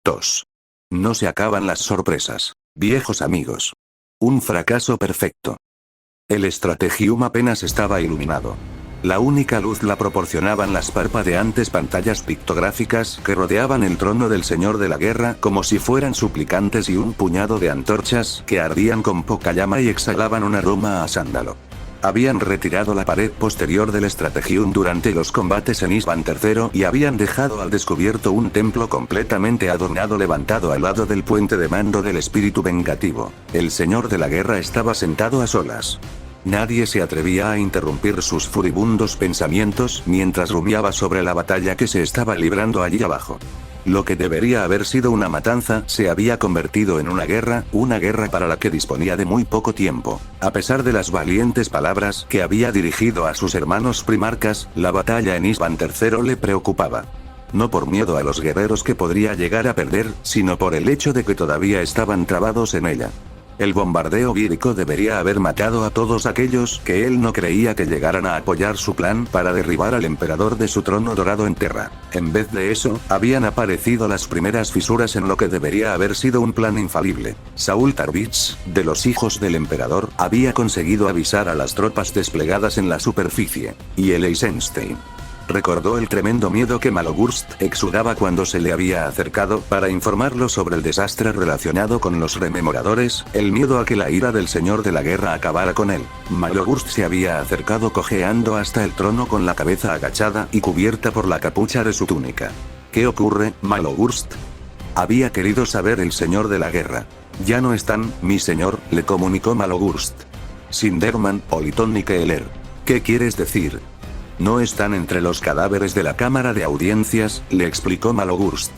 Tos. No se acaban las sorpresas. Viejos amigos. Un fracaso perfecto. El Strategium apenas estaba iluminado. La única luz la proporcionaban las parpadeantes pantallas pictográficas que rodeaban el trono del Señor de la Guerra como si fueran suplicantes y un puñado de antorchas que ardían con poca llama y exhalaban un aroma a sándalo. Habían retirado la pared posterior del Strategium durante los combates en Isban III y habían dejado al descubierto un templo completamente adornado levantado al lado del puente de mando del espíritu vengativo. El Señor de la Guerra estaba sentado a solas. Nadie se atrevía a interrumpir sus furibundos pensamientos mientras rumiaba sobre la batalla que se estaba librando allí abajo. Lo que debería haber sido una matanza se había convertido en una guerra para la que disponía de muy poco tiempo. A pesar de las valientes palabras que había dirigido a sus hermanos primarcas, la batalla en Isban III le preocupaba. No por miedo a los guerreros que podría llegar a perder, sino por el hecho de que todavía estaban trabados en ella. El bombardeo vírico debería haber matado a todos aquellos que él no creía que llegaran a apoyar su plan para derribar al emperador de su trono dorado en Terra. En vez de eso, habían aparecido las primeras fisuras en lo que debería haber sido un plan infalible. Saúl Tarvitz, de los hijos del emperador, había conseguido avisar a las tropas desplegadas en la superficie. Y el Eisenstein recordó el tremendo miedo que Malogurst exudaba cuando se le había acercado para informarlo sobre el desastre relacionado con los rememoradores, el miedo a que la ira del Señor de la Guerra acabara con él. Malogurst se había acercado cojeando hasta el trono con la cabeza agachada y cubierta por la capucha de su túnica. ¿Qué ocurre, Malogurst? Había querido saber el Señor de la Guerra. Ya no están, mi señor, le comunicó Malogurst. Sinderman, Oliton y Keeler. ¿Qué quieres decir? No están entre los cadáveres de la Cámara de Audiencias, le explicó Malogurst.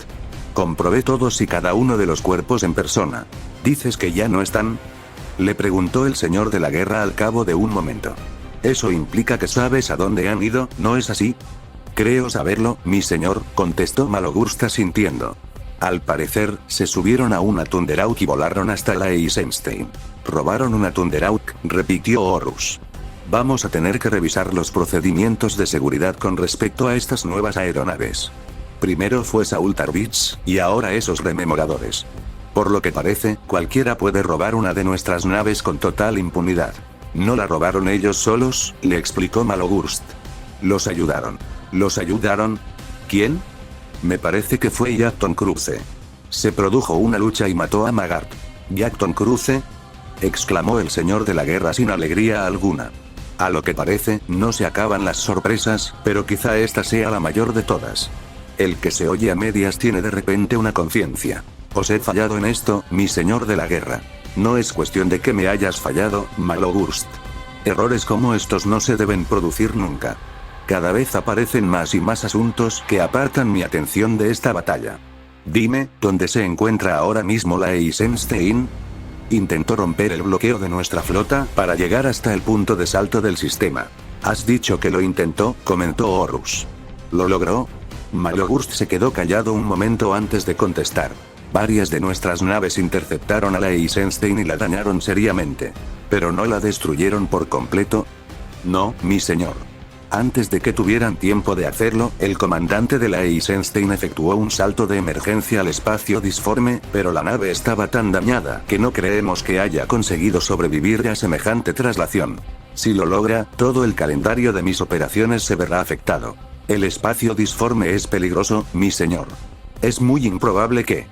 Comprobé todos y cada uno de los cuerpos en persona. ¿Dices que ya no están? Le preguntó el Señor de la Guerra al cabo de un momento. Eso implica que sabes a dónde han ido, ¿no es así? Creo saberlo, mi señor, contestó Malogurst asintiendo. Al parecer, se subieron a una Thunderhawk y volaron hasta la Eisenstein. ¿Robaron una Thunderhawk?, repitió Horus. Vamos a tener que revisar los procedimientos de seguridad con respecto a estas nuevas aeronaves. Primero fue Saúl Tarvitz, y ahora esos rememoradores. Por lo que parece, cualquiera puede robar una de nuestras naves con total impunidad. No la robaron ellos solos, le explicó Malogurst. Los ayudaron. ¿Los ayudaron? ¿Quién? Me parece que fue Jackton Cruce. Se produjo una lucha y mató a Magart. ¿Jackton Cruce?, exclamó el Señor de la Guerra sin alegría alguna. A lo que parece, no se acaban las sorpresas, pero quizá esta sea la mayor de todas. El que se oye a medias tiene de repente una conciencia. Os he fallado en esto, mi Señor de la Guerra. No es cuestión de que me hayas fallado, Malogurst. Errores como estos no se deben producir nunca. Cada vez aparecen más y más asuntos que apartan mi atención de esta batalla. Dime, ¿dónde se encuentra ahora mismo la Eisenstein? Intentó romper el bloqueo de nuestra flota para llegar hasta el punto de salto del sistema. Has dicho que lo intentó, comentó Horus. ¿Lo logró? Malogurst se quedó callado un momento antes de contestar. Varias de nuestras naves interceptaron a la Eisenstein y la dañaron seriamente. ¿Pero no la destruyeron por completo? No, mi señor. Antes de que tuvieran tiempo de hacerlo, el comandante de la Eisenstein efectuó un salto de emergencia al espacio disforme, pero la nave estaba tan dañada que no creemos que haya conseguido sobrevivir a semejante traslación. Si lo logra, todo el calendario de mis operaciones se verá afectado. El espacio disforme es peligroso, mi señor. Es muy improbable que...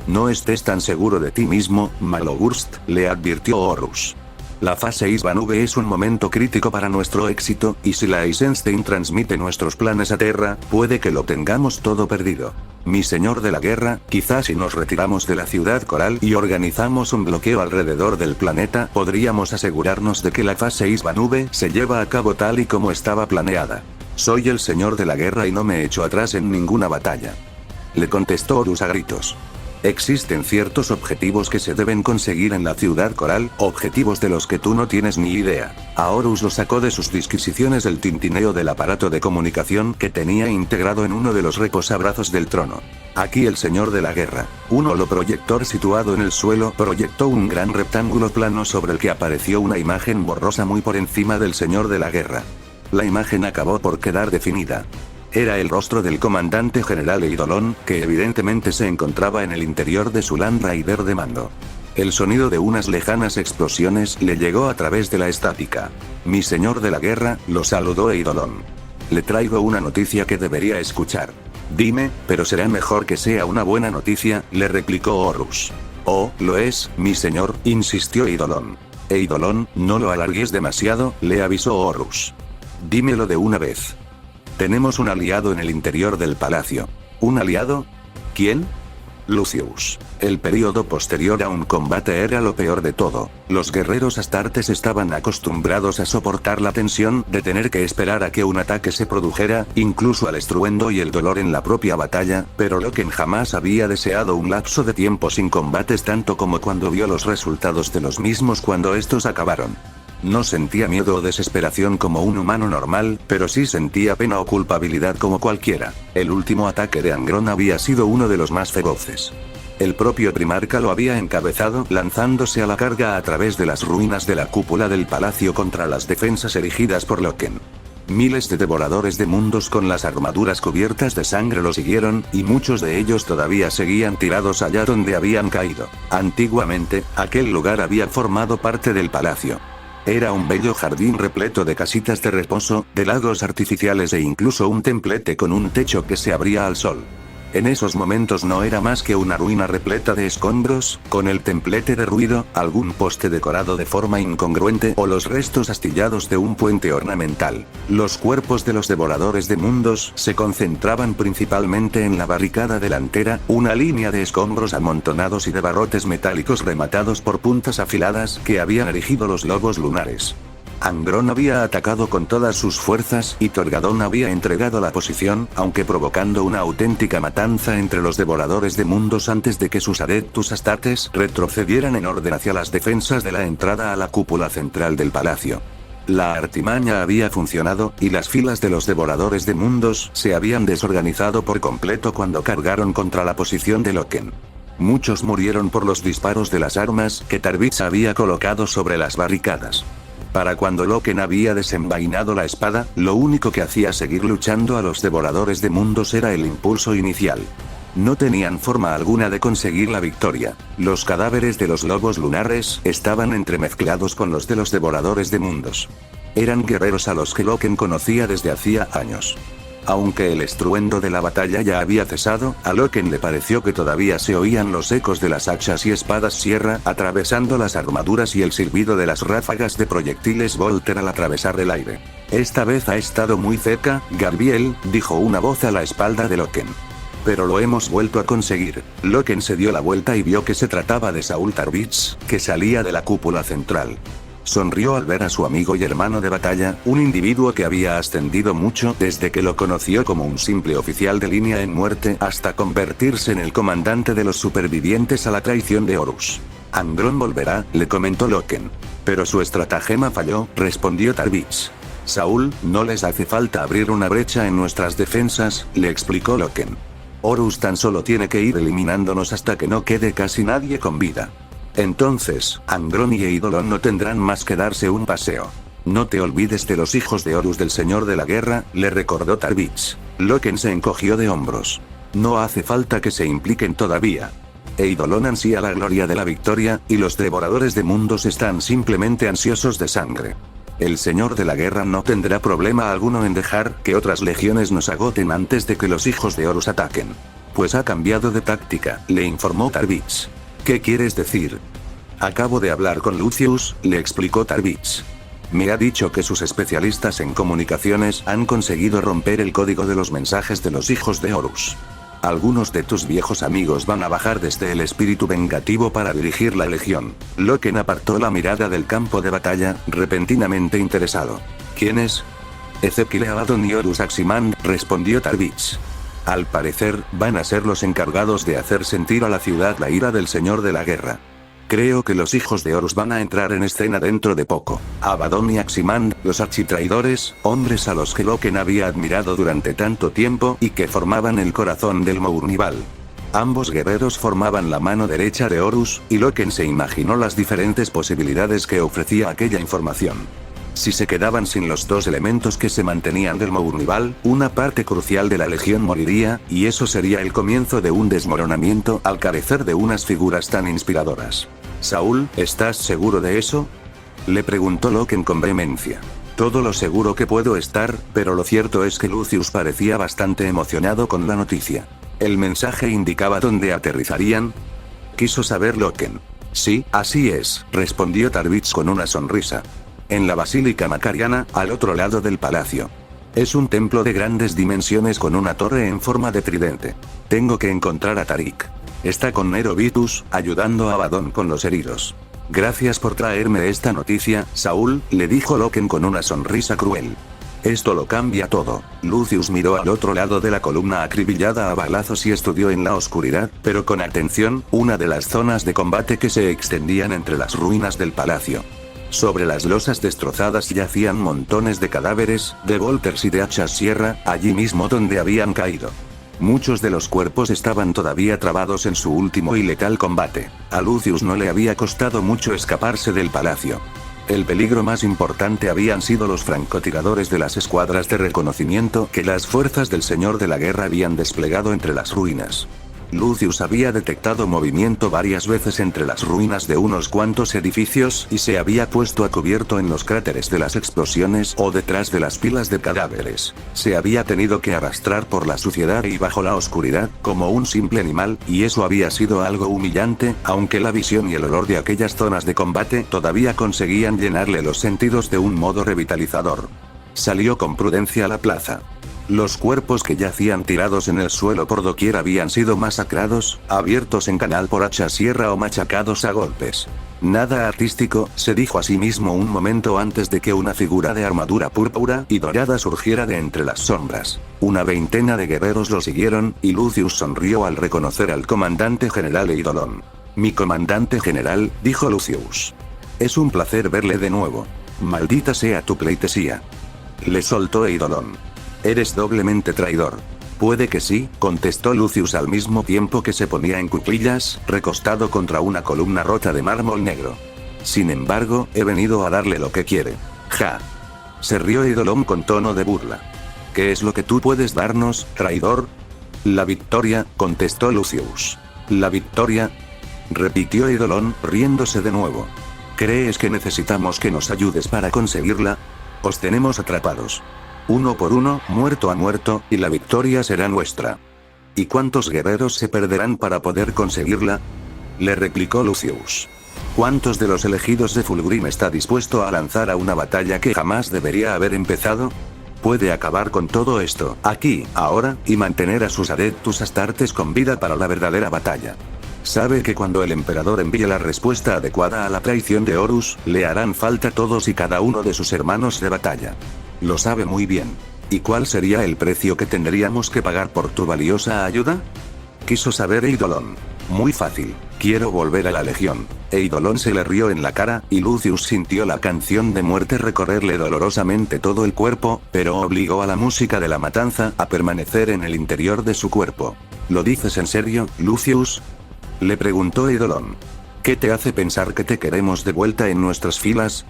No estés tan seguro de ti mismo, Malogurst, le advirtió Horus. La fase Isban V es un momento crítico para nuestro éxito, y si la Eisenstein transmite nuestros planes a Terra, puede que lo tengamos todo perdido. Mi Señor de la Guerra, quizás si nos retiramos de la ciudad coral y organizamos un bloqueo alrededor del planeta, podríamos asegurarnos de que la fase Isban V se lleva a cabo tal y como estaba planeada. Soy el Señor de la Guerra y no me echo atrás en ninguna batalla. Le contestó Horus a gritos. Existen ciertos objetivos que se deben conseguir en la ciudad coral, objetivos de los que tú no tienes ni idea. A Horus lo sacó de sus disquisiciones el tintineo del aparato de comunicación que tenía integrado en uno de los reposabrazos del trono. Aquí el Señor de la Guerra, un holoproyector situado en el suelo, proyectó un gran rectángulo plano sobre el que apareció una imagen borrosa muy por encima del Señor de la Guerra. La imagen acabó por quedar definida. Era el rostro del comandante general Eidolon, que evidentemente se encontraba en el interior de su Land Raider de mando. El sonido de unas lejanas explosiones le llegó a través de la estática. Mi señor de la guerra, lo saludó Eidolon. Le traigo una noticia que debería escuchar. Dime, pero será mejor que sea una buena noticia, le replicó Horus. Oh, lo es, mi señor, insistió Eidolon. Eidolon, no lo alargues demasiado, le avisó Horus. Dímelo de una vez. Tenemos un aliado en el interior del palacio. ¿Un aliado? ¿Quién? Lucius. El período posterior a un combate era lo peor de todo. Los guerreros astartes estaban acostumbrados a soportar la tensión de tener que esperar a que un ataque se produjera, incluso al estruendo y el dolor en la propia batalla, pero Loken jamás había deseado un lapso de tiempo sin combates tanto como cuando vio los resultados de los mismos cuando estos acabaron. No sentía miedo o desesperación como un humano normal, pero sí sentía pena o culpabilidad como cualquiera. El último ataque de Angron había sido uno de los más feroces. El propio primarca lo había encabezado, lanzándose a la carga a través de las ruinas de la cúpula del palacio contra las defensas erigidas por Loken. Miles de devoradores de mundos con las armaduras cubiertas de sangre lo siguieron, y muchos de ellos todavía seguían tirados allá donde habían caído. Antiguamente, aquel lugar había formado parte del palacio. Era un bello jardín repleto de casitas de reposo, de lagos artificiales e incluso un templete con un techo que se abría al sol. En esos momentos no era más que una ruina repleta de escombros, con el templete derruido, algún poste decorado de forma incongruente o los restos astillados de un puente ornamental. Los cuerpos de los devoradores de mundos se concentraban principalmente en la barricada delantera, una línea de escombros amontonados y de barrotes metálicos rematados por puntas afiladas que habían erigido los lobos lunares. Angron había atacado con todas sus fuerzas y Torgadón había entregado la posición, aunque provocando una auténtica matanza entre los devoradores de mundos antes de que sus adeptus astartes retrocedieran en orden hacia las defensas de la entrada a la cúpula central del palacio. La artimaña había funcionado, y las filas de los devoradores de mundos se habían desorganizado por completo cuando cargaron contra la posición de Loken. Muchos murieron por los disparos de las armas que Tarbitz había colocado sobre las barricadas. Para cuando Loken había desenvainado la espada, lo único que hacía seguir luchando a los devoradores de mundos era el impulso inicial. No tenían forma alguna de conseguir la victoria. Los cadáveres de los lobos lunares estaban entremezclados con los de los devoradores de mundos. Eran guerreros a los que Loken conocía desde hacía años. Aunque el estruendo de la batalla ya había cesado, a Loken le pareció que todavía se oían los ecos de las hachas y espadas sierra atravesando las armaduras y el silbido de las ráfagas de proyectiles Volter al atravesar el aire. Esta vez ha estado muy cerca, Gabriel, dijo una voz a la espalda de Loken. Pero lo hemos vuelto a conseguir. Loken se dio la vuelta y vio que se trataba de Saul Tarbitz, que salía de la cúpula central. Sonrió al ver a su amigo y hermano de batalla, un individuo que había ascendido mucho desde que lo conoció como un simple oficial de línea en muerte hasta convertirse en el comandante de los supervivientes a la traición de Horus. Angron volverá, le comentó Loken. Pero su estratagema falló, respondió Tarbitz. Saúl, no les hace falta abrir una brecha en nuestras defensas, le explicó Loken. Horus tan solo tiene que ir eliminándonos hasta que no quede casi nadie con vida. Entonces, Angron y Eidolon no tendrán más que darse un paseo. No te olvides de los hijos de Horus del Señor de la Guerra, le recordó Tarbitz. Loken se encogió de hombros. No hace falta que se impliquen todavía. Eidolon ansía la gloria de la victoria, y los devoradores de mundos están simplemente ansiosos de sangre. El Señor de la Guerra no tendrá problema alguno en dejar que otras legiones nos agoten antes de que los hijos de Horus ataquen. Pues ha cambiado de táctica, le informó Tarbitz. ¿Qué quieres decir? Acabo de hablar con Lucius, le explicó Tarbitz. Me ha dicho que sus especialistas en comunicaciones han conseguido romper el código de los mensajes de los hijos de Horus. Algunos de tus viejos amigos van a bajar desde el espíritu vengativo para dirigir la legión. Loken apartó la mirada del campo de batalla, repentinamente interesado. ¿Quiénes? Ezequiel Abaddon y Horus Aximand, respondió Tarbitz. Al parecer, van a ser los encargados de hacer sentir a la ciudad la ira del Señor de la Guerra. Creo que los hijos de Horus van a entrar en escena dentro de poco. Abaddon y Aximand, los architraidores, hombres a los que Loken había admirado durante tanto tiempo y que formaban el corazón del Mournival. Ambos guerreros formaban la mano derecha de Horus, y Loken se imaginó las diferentes posibilidades que ofrecía aquella información. Si se quedaban sin los dos elementos que se mantenían del Mournival, una parte crucial de la legión moriría, y eso sería el comienzo de un desmoronamiento al carecer de unas figuras tan inspiradoras. Saúl, ¿estás seguro de eso? Le preguntó Loken con vehemencia. Todo lo seguro que puedo estar, pero lo cierto es que Lucius parecía bastante emocionado con la noticia. ¿El mensaje indicaba dónde aterrizarían? Quiso saber Loken. Sí, así es, respondió Tarvitz con una sonrisa. En la Basílica Macariana, al otro lado del palacio. Es un templo de grandes dimensiones con una torre en forma de tridente. Tengo que encontrar a Tarik. Está con Nero Vitus, ayudando a Abaddon con los heridos. Gracias por traerme esta noticia, Saúl, le dijo Loken con una sonrisa cruel. Esto lo cambia todo. Lucius miró al otro lado de la columna acribillada a balazos y estudió en la oscuridad, pero con atención, una de las zonas de combate que se extendían entre las ruinas del palacio. Sobre las losas destrozadas yacían montones de cadáveres, de bolters y de hachas sierra, allí mismo donde habían caído. Muchos de los cuerpos estaban todavía trabados en su último y letal combate. A Lucius no le había costado mucho escaparse del palacio. El peligro más importante habían sido los francotiradores de las escuadras de reconocimiento que las fuerzas del Señor de la Guerra habían desplegado entre las ruinas. Lucius había detectado movimiento varias veces entre las ruinas de unos cuantos edificios y se había puesto a cubierto en los cráteres de las explosiones o detrás de las pilas de cadáveres. Se había tenido que arrastrar por la suciedad y bajo la oscuridad, como un simple animal, y eso había sido algo humillante, aunque la visión y el olor de aquellas zonas de combate todavía conseguían llenarle los sentidos de un modo revitalizador. Salió con prudencia a la plaza. Los cuerpos que yacían tirados en el suelo por doquier habían sido masacrados, abiertos en canal por hacha sierra o machacados a golpes. Nada artístico, se dijo a sí mismo un momento antes de que una figura de armadura púrpura y dorada surgiera de entre las sombras. Una veintena de guerreros lo siguieron, y Lucius sonrió al reconocer al comandante general Eidolon. Mi comandante general, dijo Lucius. Es un placer verle de nuevo. Maldita sea tu pleitesía. Le soltó Eidolon. Eres doblemente traidor. Puede que sí, contestó Lucius al mismo tiempo que se ponía en cuclillas, recostado contra una columna rota de mármol negro. Sin embargo, he venido a darle lo que quiere. Ja. Se rió Eidolon con tono de burla. ¿Qué es lo que tú puedes darnos, traidor? La victoria, contestó Lucius. ¿La victoria? Repitió Eidolon, riéndose de nuevo. ¿Crees que necesitamos que nos ayudes para conseguirla? Os tenemos atrapados. Uno por uno, muerto a muerto, y la victoria será nuestra. ¿Y cuántos guerreros se perderán para poder conseguirla? Le replicó Lucius. ¿Cuántos de los elegidos de Fulgrim está dispuesto a lanzar a una batalla que jamás debería haber empezado? Puede acabar con todo esto, aquí, ahora, y mantener a sus adeptus astartes con vida para la verdadera batalla. Sabe que cuando el emperador envíe la respuesta adecuada a la traición de Horus, le harán falta todos y cada uno de sus hermanos de batalla. Lo sabe muy bien. ¿Y cuál sería el precio que tendríamos que pagar por tu valiosa ayuda? Quiso saber Eidolon. Muy fácil. Quiero volver a la legión. Eidolon se le rió en la cara, y Lucius sintió la canción de muerte recorrerle dolorosamente todo el cuerpo, pero obligó a la música de la matanza a permanecer en el interior de su cuerpo. ¿Lo dices en serio, Lucius? Le preguntó Eidolon. ¿Qué te hace pensar que te queremos de vuelta en nuestras filas?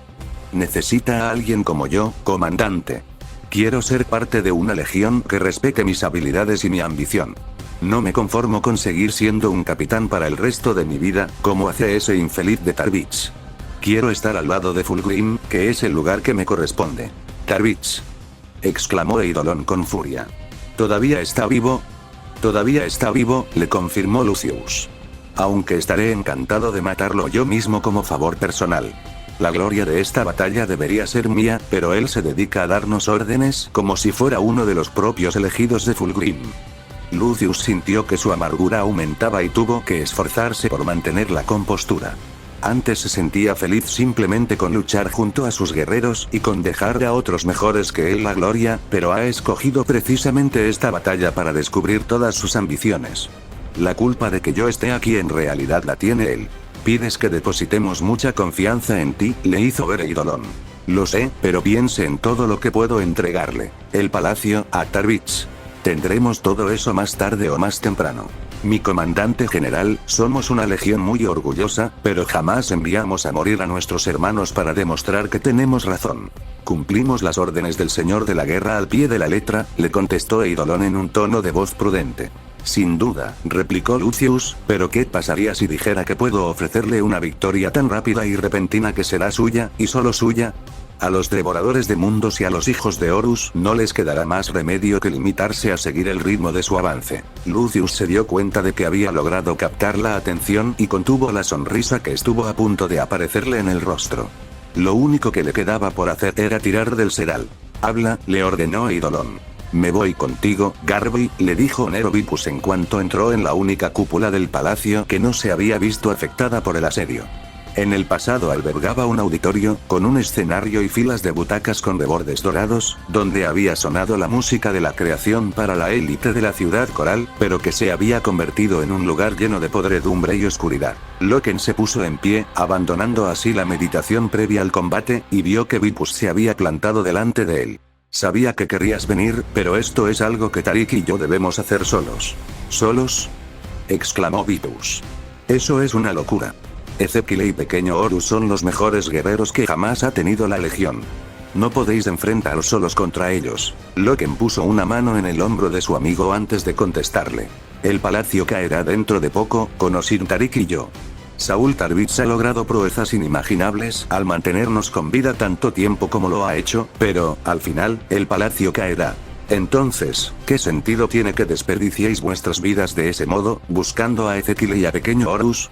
Necesita a alguien como yo, comandante. Quiero ser parte de una legión que respete mis habilidades y mi ambición. No me conformo con seguir siendo un capitán para el resto de mi vida, como hace ese infeliz de Tarvitz. Quiero estar al lado de Fulgrim, que es el lugar que me corresponde. Tarvitz. Exclamó Eidolon con furia. ¿Todavía está vivo? Todavía está vivo, le confirmó Lucius. Aunque estaré encantado de matarlo yo mismo como favor personal. La gloria de esta batalla debería ser mía, pero él se dedica a darnos órdenes como si fuera uno de los propios elegidos de Fulgrim. Lucius sintió que su amargura aumentaba y tuvo que esforzarse por mantener la compostura. Antes se sentía feliz simplemente con luchar junto a sus guerreros y con dejar a otros mejores que él la gloria, pero ha escogido precisamente esta batalla para descubrir todas sus ambiciones. La culpa de que yo esté aquí en realidad la tiene él. Pides que depositemos mucha confianza en ti, le hizo ver Eidolon. Lo sé, pero piense en todo lo que puedo entregarle. El palacio, a Tarvitz. Tendremos todo eso más tarde o más temprano. Mi comandante general, somos una legión muy orgullosa, pero jamás enviamos a morir a nuestros hermanos para demostrar que tenemos razón. Cumplimos las órdenes del señor de la guerra al pie de la letra, le contestó Eidolon en un tono de voz prudente. Sin duda, replicó Lucius, pero ¿qué pasaría si dijera que puedo ofrecerle una victoria tan rápida y repentina que será suya, y solo suya? A los devoradores de mundos y a los hijos de Horus no les quedará más remedio que limitarse a seguir el ritmo de su avance. Lucius se dio cuenta de que había logrado captar la atención y contuvo la sonrisa que estuvo a punto de aparecerle en el rostro. Lo único que le quedaba por hacer era tirar del sedal. Habla, le ordenó Eidolon. Me voy contigo, Garby, le dijo Nerovipus en cuanto entró en la única cúpula del palacio que no se había visto afectada por el asedio. En el pasado albergaba un auditorio, con un escenario y filas de butacas con rebordes dorados, donde había sonado la música de la creación para la élite de la ciudad coral, pero que se había convertido en un lugar lleno de podredumbre y oscuridad. Loken se puso en pie, abandonando así la meditación previa al combate, y vio que Vipus se había plantado delante de él. Sabía que querrías venir, pero esto es algo que Tariq y yo debemos hacer solos. ¿Solos?, exclamó Vipus. Eso es una locura. Ezequiel y Pequeño Horus son los mejores guerreros que jamás ha tenido la Legión. No podéis enfrentaros solos contra ellos. Loken puso una mano en el hombro de su amigo antes de contestarle. El palacio caerá dentro de poco, con o sin Tariq y yo. Saúl Tarvitz ha logrado proezas inimaginables al mantenernos con vida tanto tiempo como lo ha hecho, pero, al final, el palacio caerá. Entonces, ¿qué sentido tiene que desperdiciéis vuestras vidas de ese modo, buscando a Ezequiel y a Pequeño Horus?,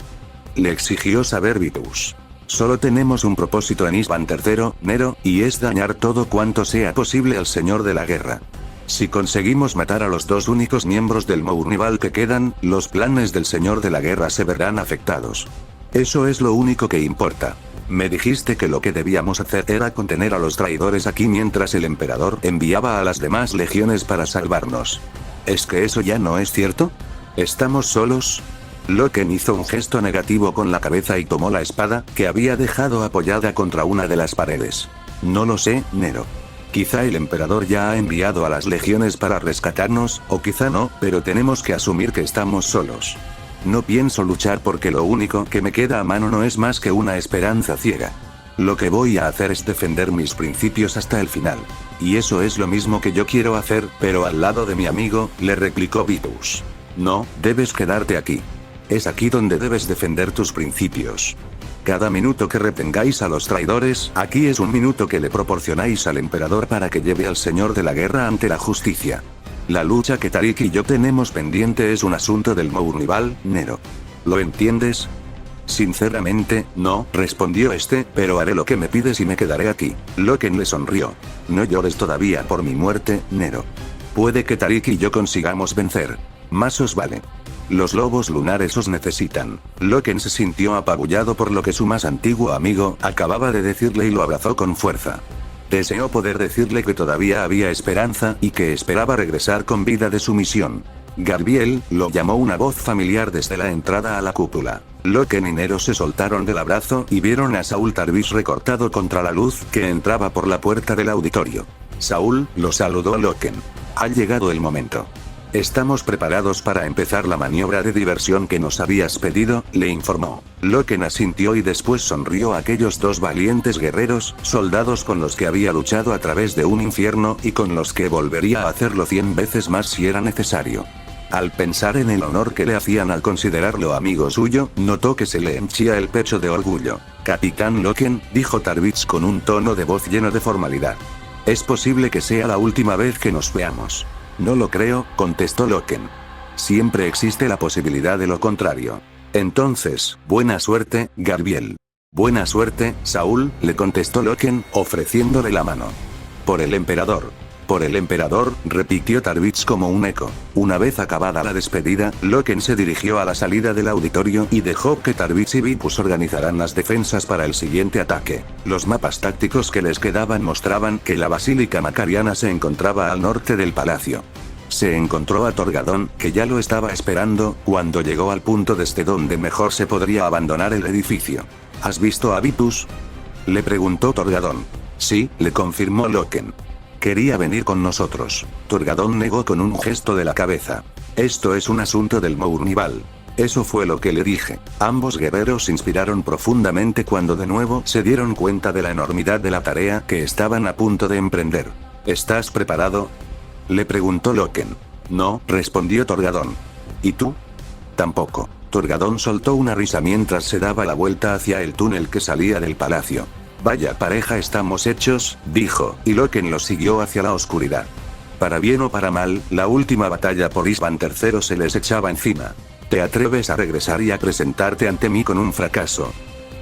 le exigió saber Vipus. Solo tenemos un propósito en Isban III, Nero, y es dañar todo cuanto sea posible al señor de la guerra. Si conseguimos matar a los dos únicos miembros del Mournival que quedan, los planes del señor de la guerra se verán afectados. Eso es lo único que importa. Me dijiste que lo que debíamos hacer era contener a los traidores aquí mientras el emperador enviaba a las demás legiones para salvarnos. ¿Es que eso ya no es cierto? ¿Estamos solos? Loken hizo un gesto negativo con la cabeza y tomó la espada, que había dejado apoyada contra una de las paredes. No lo sé, Nero. Quizá el emperador ya ha enviado a las legiones para rescatarnos, o quizá no, pero tenemos que asumir que estamos solos. No pienso luchar porque lo único que me queda a mano no es más que una esperanza ciega. Lo que voy a hacer es defender mis principios hasta el final. Y eso es lo mismo que yo quiero hacer, pero al lado de mi amigo, le replicó Vipus. No, debes quedarte aquí. Es aquí donde debes defender tus principios. Cada minuto que retengáis a los traidores, aquí es un minuto que le proporcionáis al emperador para que lleve al señor de la guerra ante la justicia. La lucha que Tariq y yo tenemos pendiente es un asunto del Mournival, Nero. ¿Lo entiendes? Sinceramente, no, respondió este, pero haré lo que me pides y me quedaré aquí. Loken le sonrió. No llores todavía por mi muerte, Nero. Puede que Tariq y yo consigamos vencer. Más os vale. Los lobos lunares os necesitan. Loken se sintió apabullado por lo que su más antiguo amigo acababa de decirle y lo abrazó con fuerza. Deseó poder decirle que todavía había esperanza y que esperaba regresar con vida de su misión. Garbiel, lo llamó una voz familiar desde la entrada a la cúpula. Loken y Nero se soltaron del abrazo y vieron a Saúl Tarvis recortado contra la luz que entraba por la puerta del auditorio. Saúl, lo saludó Loken. Ha llegado el momento. Estamos preparados para empezar la maniobra de diversión que nos habías pedido, le informó. Loken asintió y después sonrió a aquellos dos valientes guerreros, soldados con los que había luchado a través de un infierno y con los que volvería a hacerlo 100 veces más si era necesario. Al pensar en el honor que le hacían al considerarlo amigo suyo, notó que se le henchía el pecho de orgullo. Capitán Loken, dijo Tarvitz con un tono de voz lleno de formalidad. Es posible que sea la última vez que nos veamos. No lo creo, contestó Loken. Siempre existe la posibilidad de lo contrario. Entonces, buena suerte, Garbiel. Buena suerte, Saúl, le contestó Loken, ofreciéndole la mano. Por el emperador. Por el emperador, repitió Tarvitz como un eco. Una vez acabada la despedida, Loken se dirigió a la salida del auditorio y dejó que Tarvitz y Vipus organizaran las defensas para el siguiente ataque. Los mapas tácticos que les quedaban mostraban que la Basílica Macariana se encontraba al norte del palacio. Se encontró a Torgadón, que ya lo estaba esperando, cuando llegó al punto desde donde mejor se podría abandonar el edificio. ¿Has visto a Vipus?, le preguntó Torgadón. Sí, le confirmó Loken. Quería venir con nosotros. Torgadón negó con un gesto de la cabeza. Esto es un asunto del Mournival. Eso fue lo que le dije. Ambos guerreros se inspiraron profundamente cuando de nuevo se dieron cuenta de la enormidad de la tarea que estaban a punto de emprender. ¿Estás preparado?, le preguntó Loken. No, respondió Torgadón. ¿Y tú? Tampoco. Torgadón soltó una risa mientras se daba la vuelta hacia el túnel que salía del palacio. Vaya pareja estamos hechos, dijo, y Loken los siguió hacia la oscuridad. Para bien o para mal, la última batalla por Isvan III se les echaba encima. ¿Te atreves a regresar y a presentarte ante mí con un fracaso?,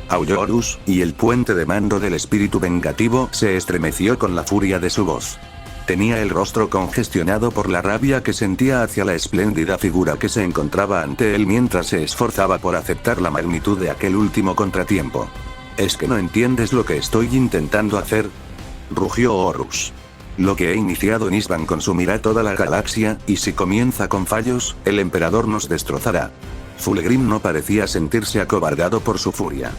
aulló Horus, y el puente de mando del espíritu vengativo se estremeció con la furia de su voz. Tenía el rostro congestionado por la rabia que sentía hacia la espléndida figura que se encontraba ante él mientras se esforzaba por aceptar la magnitud de aquel último contratiempo. ¿Es que no entiendes lo que estoy intentando hacer?, rugió Horus. Lo que he iniciado en Isvan consumirá toda la galaxia, y si comienza con fallos, el emperador nos destrozará. Fulgrim no parecía sentirse acobardado por su furia.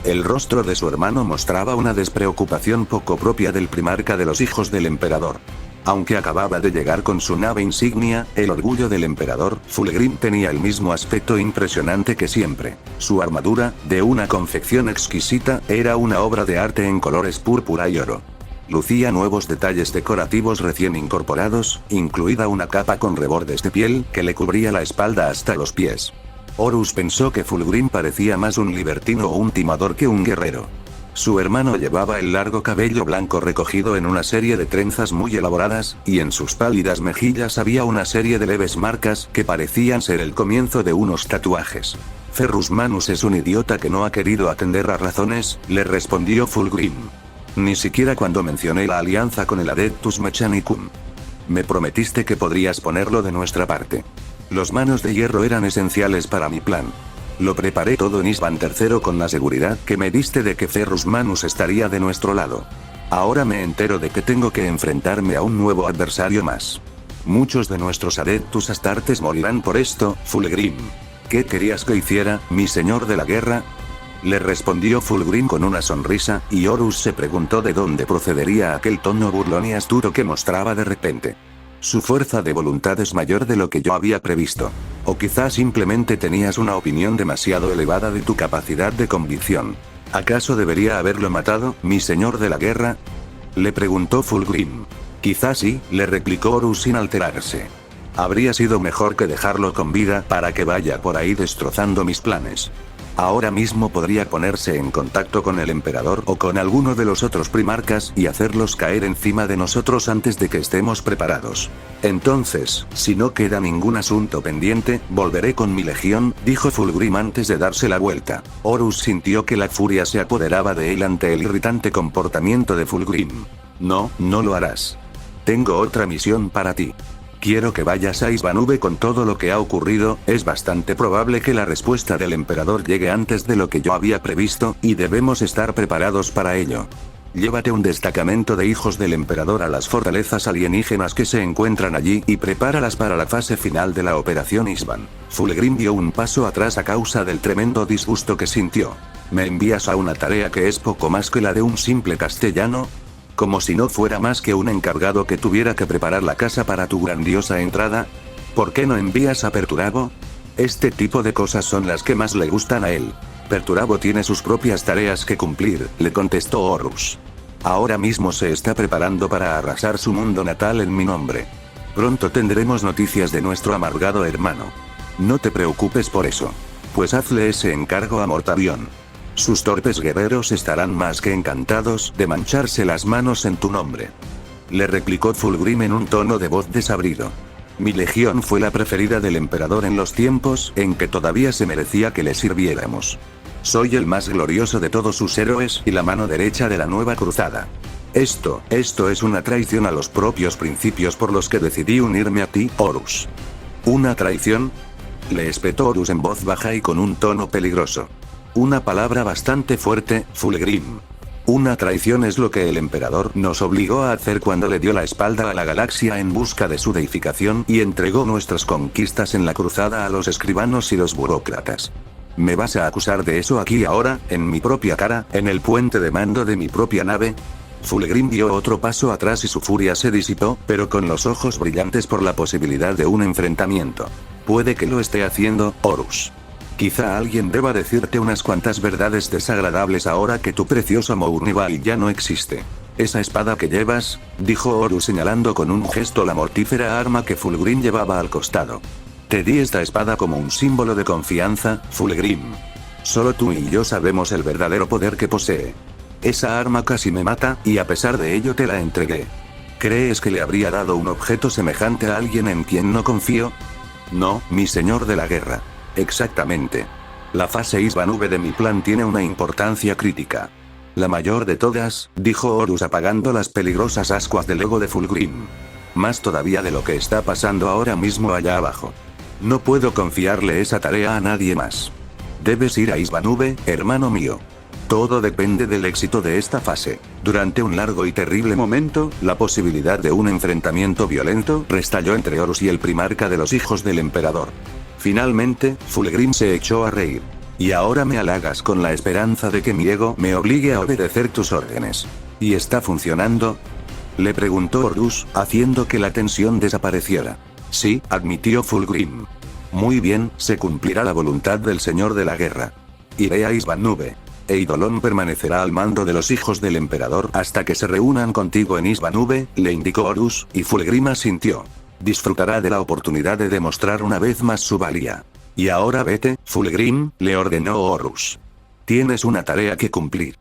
El rostro de su hermano mostraba una despreocupación poco propia del primarca de los hijos del emperador. Aunque acababa de llegar con su nave insignia, el orgullo del emperador, Fulgrim tenía el mismo aspecto impresionante que siempre. Su armadura, de una confección exquisita, era una obra de arte en colores púrpura y oro. Lucía nuevos detalles decorativos recién incorporados, incluida una capa con rebordes de piel que le cubría la espalda hasta los pies. Horus pensó que Fulgrim parecía más un libertino o un timador que un guerrero. Su hermano llevaba el largo cabello blanco recogido en una serie de trenzas muy elaboradas, y en sus pálidas mejillas había una serie de leves marcas que parecían ser el comienzo de unos tatuajes. Ferrus Manus es un idiota que no ha querido atender a razones, le respondió Fulgrim. Ni siquiera cuando mencioné la alianza con el Adeptus Mechanicum. Me prometiste que podrías ponerlo de nuestra parte. Los manos de hierro eran esenciales para mi plan. Lo preparé todo en Isvan III con la seguridad que me diste de que Ferrus Manus estaría de nuestro lado. Ahora me entero de que tengo que enfrentarme a un nuevo adversario más. Muchos de nuestros Adeptus Astartes morirán por esto, Fulgrim. ¿Qué querías que hiciera, mi señor de la guerra?, le respondió Fulgrim con una sonrisa, y Horus se preguntó de dónde procedería aquel tono burlón y astuto que mostraba de repente. Su fuerza de voluntad es mayor de lo que yo había previsto. O quizás simplemente tenías una opinión demasiado elevada de tu capacidad de convicción. ¿Acaso debería haberlo matado, mi señor de la guerra?, le preguntó Fulgrim. Quizás sí, le replicó Horus sin alterarse. Habría sido mejor que dejarlo con vida para que vaya por ahí destrozando mis planes. Ahora mismo podría ponerse en contacto con el emperador o con alguno de los otros primarcas y hacerlos caer encima de nosotros antes de que estemos preparados. Entonces, si no queda ningún asunto pendiente, volveré con mi legión, dijo Fulgrim antes de darse la vuelta. Horus sintió que la furia se apoderaba de él ante el irritante comportamiento de Fulgrim. No, no lo harás. Tengo otra misión para ti. Quiero que vayas a Isvan V con todo lo que ha ocurrido. Es bastante probable que la respuesta del emperador llegue antes de lo que yo había previsto, y debemos estar preparados para ello. Llévate un destacamento de hijos del emperador a las fortalezas alienígenas que se encuentran allí y prepáralas para la fase final de la operación Isvan. Fulgrim dio un paso atrás a causa del tremendo disgusto que sintió. ¿Me envías a una tarea que es poco más que la de un simple castellano? Como si no fuera más que un encargado que tuviera que preparar la casa para tu grandiosa entrada. ¿Por qué no envías a Perturabo? Este tipo de cosas son las que más le gustan a él. Perturabo tiene sus propias tareas que cumplir, le contestó Horus. Ahora mismo se está preparando para arrasar su mundo natal en mi nombre. Pronto tendremos noticias de nuestro amargado hermano. No te preocupes por eso. Pues hazle ese encargo a Mortavión. Sus torpes guerreros estarán más que encantados de mancharse las manos en tu nombre. Le replicó Fulgrim en un tono de voz desabrido. Mi legión fue la preferida del emperador en los tiempos en que todavía se merecía que le sirviéramos. Soy el más glorioso de todos sus héroes y la mano derecha de la nueva cruzada. Esto es una traición a los propios principios por los que decidí unirme a ti, Horus. ¿Una traición?, le espetó Horus en voz baja y con un tono peligroso. Una palabra bastante fuerte, Fulgrim. Una traición es lo que el emperador nos obligó a hacer cuando le dio la espalda a la galaxia en busca de su deificación y entregó nuestras conquistas en la cruzada a los escribanos y los burócratas. ¿Me vas a acusar de eso aquí ahora, en mi propia cara, en el puente de mando de mi propia nave? Fulgrim dio otro paso atrás y su furia se disipó, pero con los ojos brillantes por la posibilidad de un enfrentamiento. Puede que lo esté haciendo, Horus. Quizá alguien deba decirte unas cuantas verdades desagradables ahora que tu precioso Mournival ya no existe. Esa espada que llevas, dijo Horus señalando con un gesto la mortífera arma que Fulgrim llevaba al costado. Te di esta espada como un símbolo de confianza, Fulgrim. Solo tú y yo sabemos el verdadero poder que posee. Esa arma casi me mata, y a pesar de ello te la entregué. ¿Crees que le habría dado un objeto semejante a alguien en quien no confío? No, mi señor de la guerra. Exactamente. La fase Isbanube de mi plan tiene una importancia crítica. La mayor de todas, dijo Horus apagando las peligrosas ascuas del ego de Fulgrim. Más todavía de lo que está pasando ahora mismo allá abajo. No puedo confiarle esa tarea a nadie más. Debes ir a Isbanube, hermano mío. Todo depende del éxito de esta fase. Durante un largo y terrible momento, la posibilidad de un enfrentamiento violento restalló entre Horus y el primarca de los hijos del emperador. Finalmente, Fulgrim se echó a reír. ¿Y ahora me halagas con la esperanza de que mi ego me obligue a obedecer tus órdenes? ¿Y está funcionando?, le preguntó Horus, haciendo que la tensión desapareciera. Sí, admitió Fulgrim. Muy bien, se cumplirá la voluntad del señor de la guerra. Iré a Isbanube. Eidolon permanecerá al mando de los hijos del emperador hasta que se reúnan contigo en Isbanube, le indicó Horus, y Fulgrim asintió. Disfrutará de la oportunidad de demostrar una vez más su valía. Y ahora vete, Fulgrim, le ordenó Horus. Tienes una tarea que cumplir.